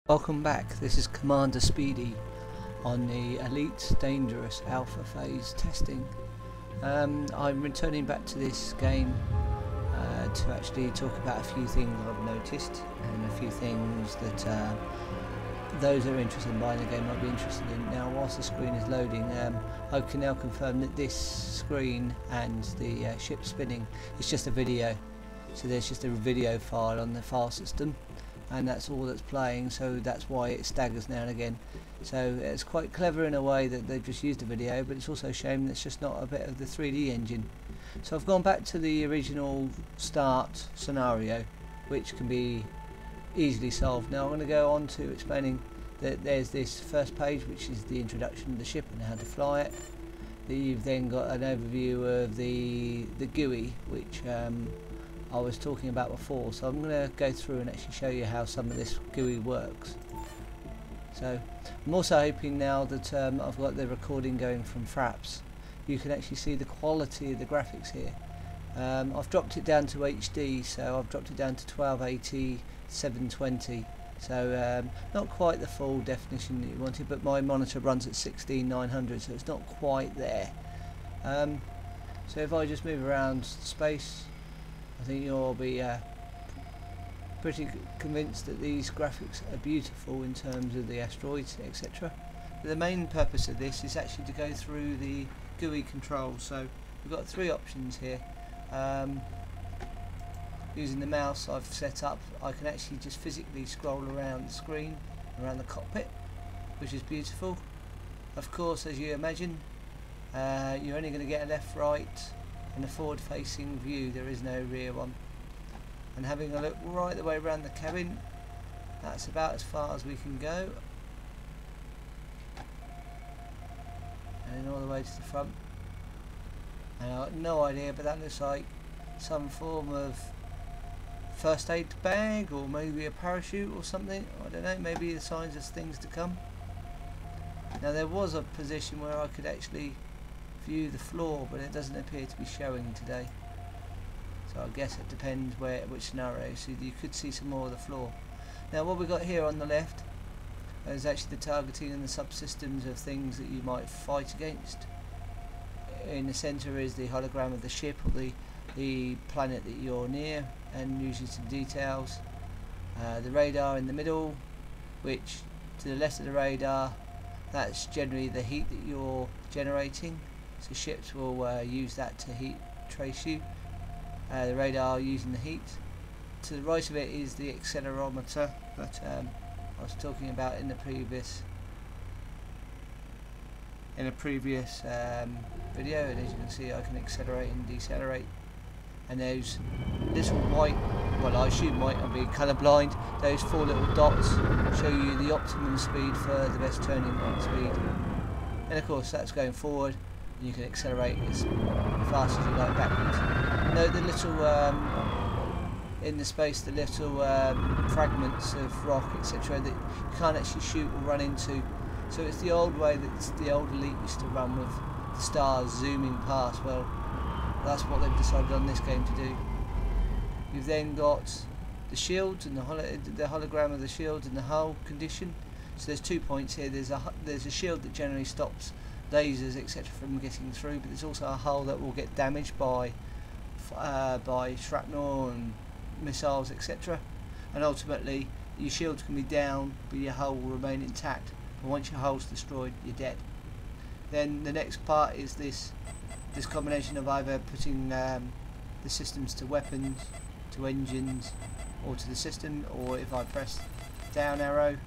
Welcome back, this is Commander Speedy on the Elite Dangerous Alpha Phase testing. I'm returning back to this game to actually talk about a few things I've noticed and a few things that those who are interested in buying the game might be interested in. Now, whilst the screen is loading, I can now confirm that this screen and the ship spinning is just a video. So there's just a video file on the file system, and that's all that's playing, so that's why it staggers now and again. So it's quite clever in a way that they've just used a video, but it's also a shame that it's just not a bit of the 3D engine. So I've gone back to the original start scenario, which can be easily solved. Now I'm going to go on to explaining that there's this first page, which is the introduction of the ship and how to fly it. You've then got an overview of the GUI, which I was talking about before, so I'm going to go through and actually show you how some of this GUI works. So I'm also hoping now that I've got the recording going from Fraps, you can actually see the quality of the graphics here. I've dropped it down to HD, so I've dropped it down to 1280 720, so not quite the full definition that you wanted, but my monitor runs at 16900, so it's not quite there. So if I just move around space, I think you'll be pretty convinced that these graphics are beautiful in terms of the asteroids, etc. The main purpose of this is actually to go through the GUI controls. So we've got three options here. Using the mouse I've set up, I can actually just physically scroll around the screen, around the cockpit, which is beautiful. Of course, as you imagine, you're only going to get a left, right and a forward facing view, there is no rear one. And having a look right the way around the cabin, that's about as far as we can go, and then all the way to the front. And I've got no idea, but that looks like some form of first aid bag, or maybe a parachute or something, I don't know, maybe the signs of things to come. Now there was a position where I could actually view the floor, but it doesn't appear to be showing today, so I guess it depends which scenario. So you could see some more of the floor. Now what we've got here on the left is actually the targeting and the subsystems of things that you might fight against. In the centre is the hologram of the ship, or the planet that you're near, and usually some details. The radar in the middle, which to the left of the radar, that's generally the heat that you're generating. So ships will use that to heat trace you. The radar using the heat. To the right of it is the accelerometer that I was talking about in the previous video, and as you can see I can accelerate and decelerate. And those little white, well I assume white, I'm being colourblind, those four little dots show you the optimum speed for the best turning speed. And of course that's going forward. You can accelerate as fast as you like backwards. Note the little in the space, the little fragments of rock, etc., that you can't actually shoot or run into. So it's the old way that the old Elite used to run, with the stars zooming past. Well, that's what they've decided on this game to do. You've then got the shields and the hologram of the shield and the hull condition. So there's 2 points here. There's a shield that generally stops lasers, etc., from getting through, but there's also a hull that will get damaged by shrapnel and missiles, etc. And ultimately your shields can be down but your hull will remain intact, but once your hull's destroyed you're dead. Then the next part is this combination of either putting the systems to weapons, to engines, or to the system, or if I press down arrow,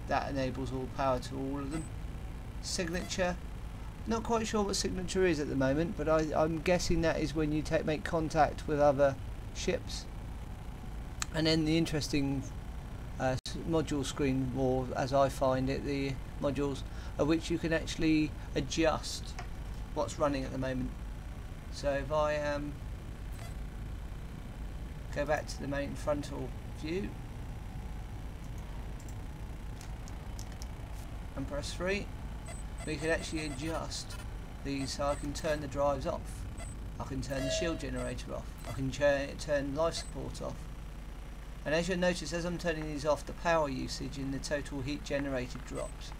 that enables all power to all of them. Signature, not quite sure what signature is at the moment, but I'm guessing that is when you make contact with other ships. And then the interesting module screen, or as I find it, the modules of which you can actually adjust what's running at the moment. So if I go back to the main frontal view and press 3, we can actually adjust these. So I can turn the drives off, I can turn the shield generator off, I can turn life support off, And as you'll notice, as I'm turning these off, the power usage and the total heat generated drops.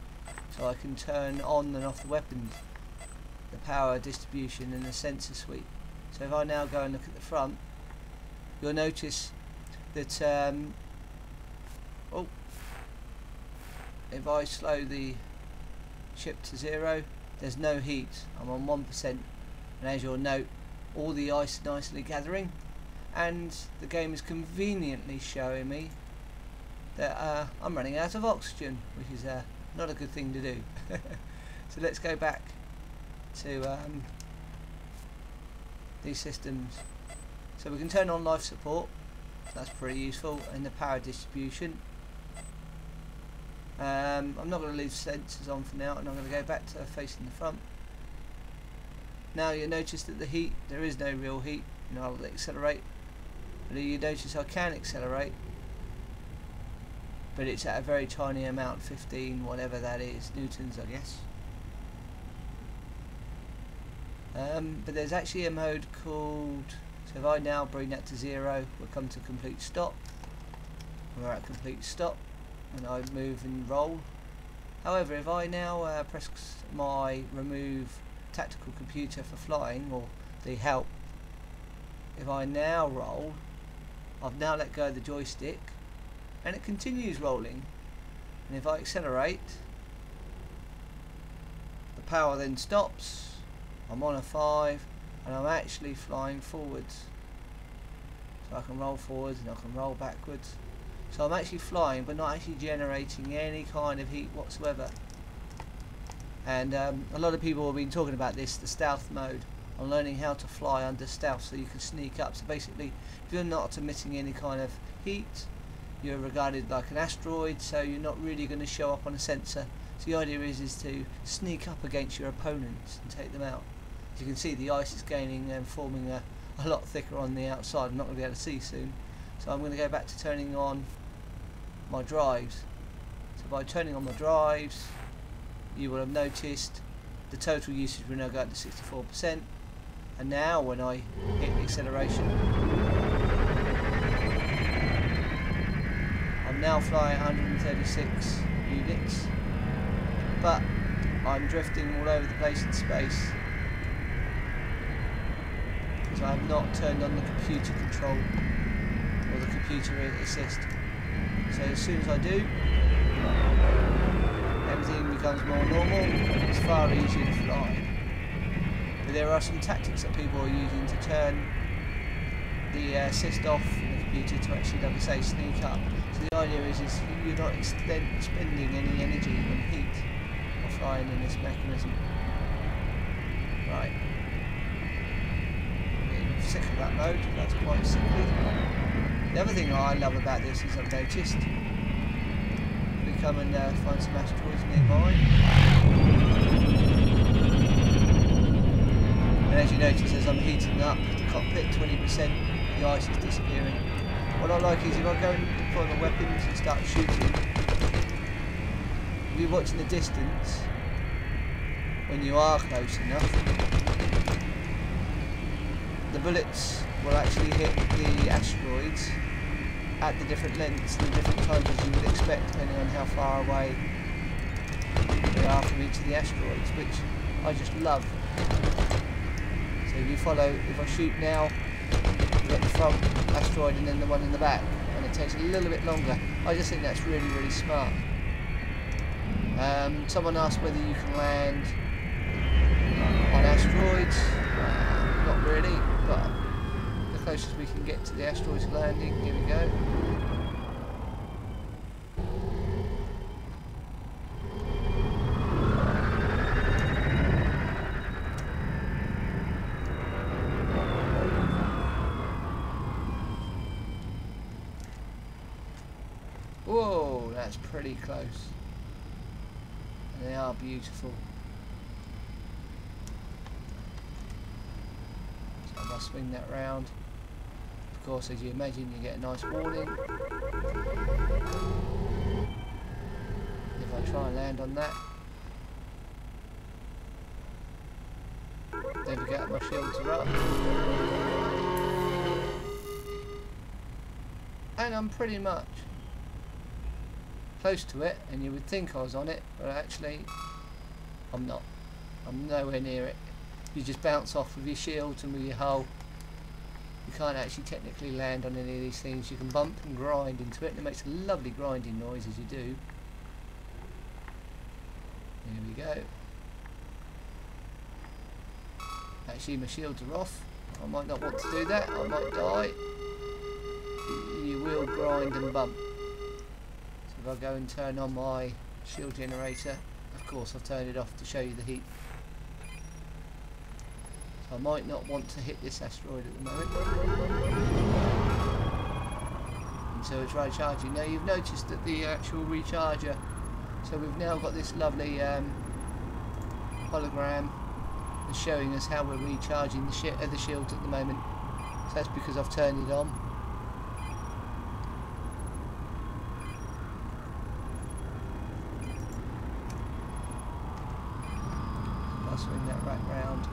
So I can turn on and off the weapons, the power distribution and the sensor suite. So if I now go and look at the front, you'll notice that if I slow the ship to 0, there's no heat. I'm on 1%, and as you'll note, all the ice is nicely gathering, and the game is conveniently showing me that I'm running out of oxygen, which is not a good thing to do. So let's go back to these systems. So we can turn on life support, that's pretty useful, and the power distribution. I'm not going to leave sensors on for now, and I'm going to go back to facing the front. Now you'll notice that the heat, there is no real heat, and I'll accelerate. But you notice I can accelerate, but it's at a very tiny amount, 15, whatever that is, newtons I guess. But there's actually a mode called, so if I now bring that to 0, we'll come to complete stop. We're at complete stop, and I move and roll. However, if I now press my remove tactical computer for flying, or the help, if I now roll, I've now let go of the joystick, and it continues rolling. And if I accelerate, the power then stops. I'm on a 5, and I'm actually flying forwards. So I can roll forwards and I can roll backwards. So I'm actually flying, but not actually generating any kind of heat whatsoever. And a lot of people have been talking about this, the stealth mode, on learning how to fly under stealth so you can sneak up. So basically, if you're not emitting any kind of heat, you're regarded like an asteroid, so you're not really going to show up on a sensor. So the idea is to sneak up against your opponents and take them out. As you can see, the ice is gaining and forming a lot thicker on the outside. I'm not going to be able to see soon. So I'm going to go back to turning on my drives. So by turning on my drives, you will have noticed the total usage will now go up to 64%. And now when I hit acceleration, I'm now flying 136 units, but I'm drifting all over the place in space because I have not turned on the computer control or the computer assist. So as soon as I do, everything becomes more normal. It's far easier to fly. But there are some tactics that people are using to turn the assist off in the computer to actually, like I say, sneak up. So the idea is you're not spending any energy and heat or flying in this mechanism. Right. I'm getting sick of that mode. That's quite sickly. The other thing I love about this is I've noticed, we come and find some asteroids nearby, and as you notice, as I'm heating up the cockpit 20%, the ice is disappearing. What I like is if I go and deploy my weapons and start shooting, if you watch in the distance, when you are close enough, the bullets will actually hit the asteroids at the different lengths and the different times as you would expect, depending on how far away they are from each of the asteroids, which I just love. So if you follow, if I shoot now, you've got the front asteroid and then the one in the back, and it takes a little bit longer. I just think that's really, really smart. Someone asked whether you can land on asteroids. Not really, but the closest we can get to the asteroids landing, here we go. Whoa, that's pretty close. And they are beautiful. So if I swing that round, of course, as you imagine, you get a nice warning. If I try and land on that, there we go, my shields are up. and I'm pretty much close to it, and you would think I was on it, but actually I'm not. I'm nowhere near it. You just bounce off with your shields and with your hull. You can't actually technically land on any of these things. You can bump and grind into it, and it makes a lovely grinding noise as you do. Here we go. Actually my shields are off. I might not want to do that. I might die. You will grind and bump. So if I go and turn on my shield generator, of course I've turned it off to show you the heat. So I might not want to hit this asteroid at the moment until it's recharging. Now you've noticed that the actual recharger, so we've now got this lovely hologram showing us how we're recharging the shields at the moment. So that's because I've turned it on. I'll swing that right round.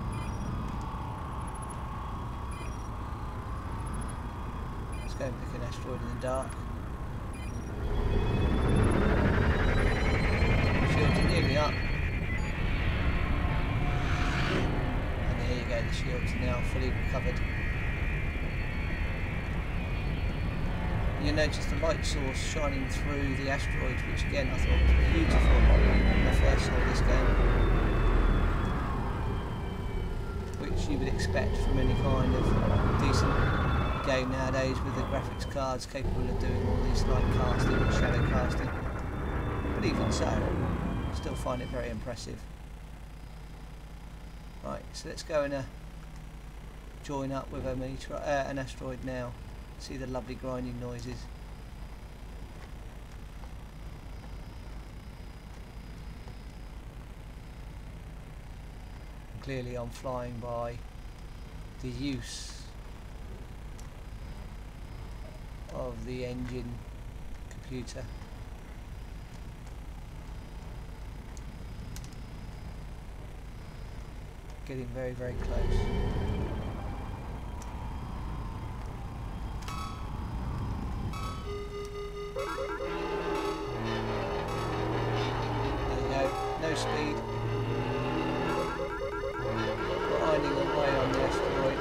Let's go and pick an asteroid in the dark. Shields are nearly up. The shields are now fully recovered. You notice the light source shining through the asteroids, which again I thought was beautiful when I first saw this game, which you would expect from any kind of decent game nowadays, with the graphics cards capable of doing all these light casting and shadow casting. But even so, I still find it very impressive. Right, so let's go and join up with an asteroid now. See the lovely grinding noises. And clearly I'm flying by the use of the engine computer. Getting very, very close. There you go, no speed. Grinding away on the asteroid.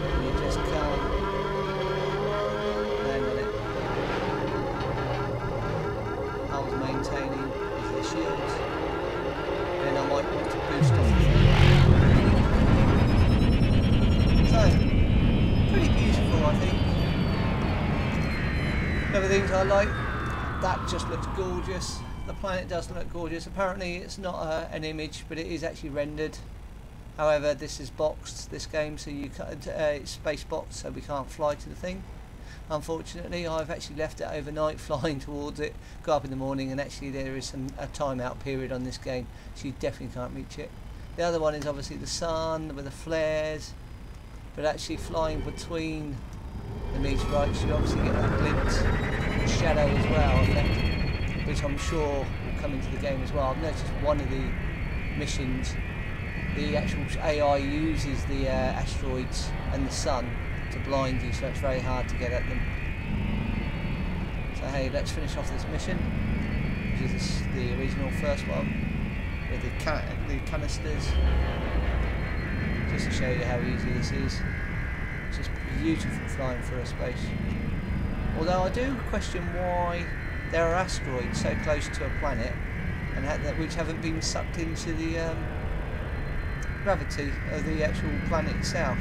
And you just can't land on it. I was maintaining the shields. Then I might want to boost off the so, pretty beautiful I think. Other things I like, that just looks gorgeous. The planet does look gorgeous. Apparently it's not an image, but it is actually rendered. However, this is boxed, this game, so you can't, it's space boxed, so we can't fly to the thing. Unfortunately, I've actually left it overnight flying towards it, got up in the morning, and actually there is a timeout period on this game, so you definitely can't reach it. The other one is obviously the sun with the flares, but actually flying between the meteorites you obviously get that glint and shadow as well effect, which I'm sure will come into the game as well. I've noticed one of the missions, the actual AI uses the asteroids and the sun to blind you, so it's very hard to get at them. So hey, let's finish off this mission, which is the original first one with the canisters, just to show you how easy this is. It's just beautiful flying through a space. Although I do question why there are asteroids so close to a planet and which haven't been sucked into the gravity of the actual planet itself.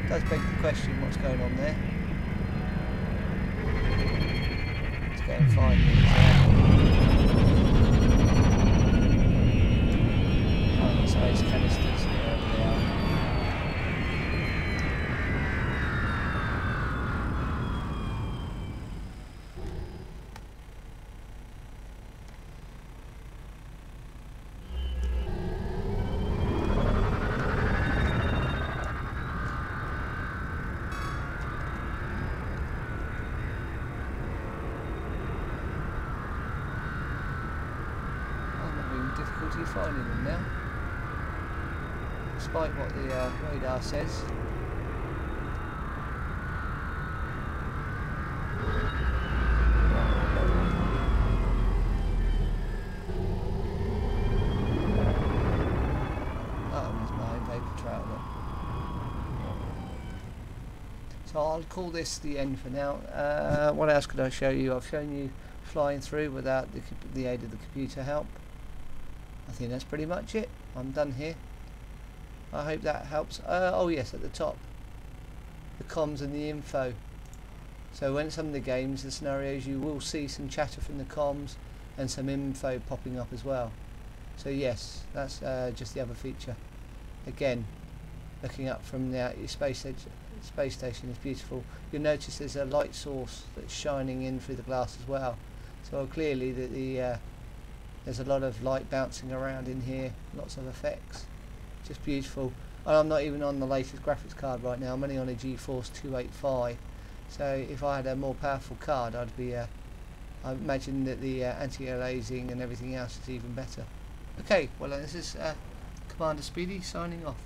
It does beg the question what's going on there. Let's go and find the space canisters, wherever they are. Difficulty finding them now, despite what the radar says. So I'll call this the end for now. What else could I show you? I've shown you flying through without the aid of the computer help. I think that's pretty much it. I'm done here. I hope that helps. Oh yes, at the top, the comms and the info. So when some of the games, the scenarios, you will see some chatter from the comms and some info popping up as well. So yes, that's just the other feature. Again, looking up from the space station is beautiful. You'll notice there's a light source that's shining in through the glass as well. So clearly that there's a lot of light bouncing around in here, lots of effects. Just beautiful. And I'm not even on the latest graphics card right now. I'm only on a GeForce 285. So if I had a more powerful card, I'd be. I imagine that the anti-aliasing and everything else is even better. Okay, well this is Commander Speedy signing off.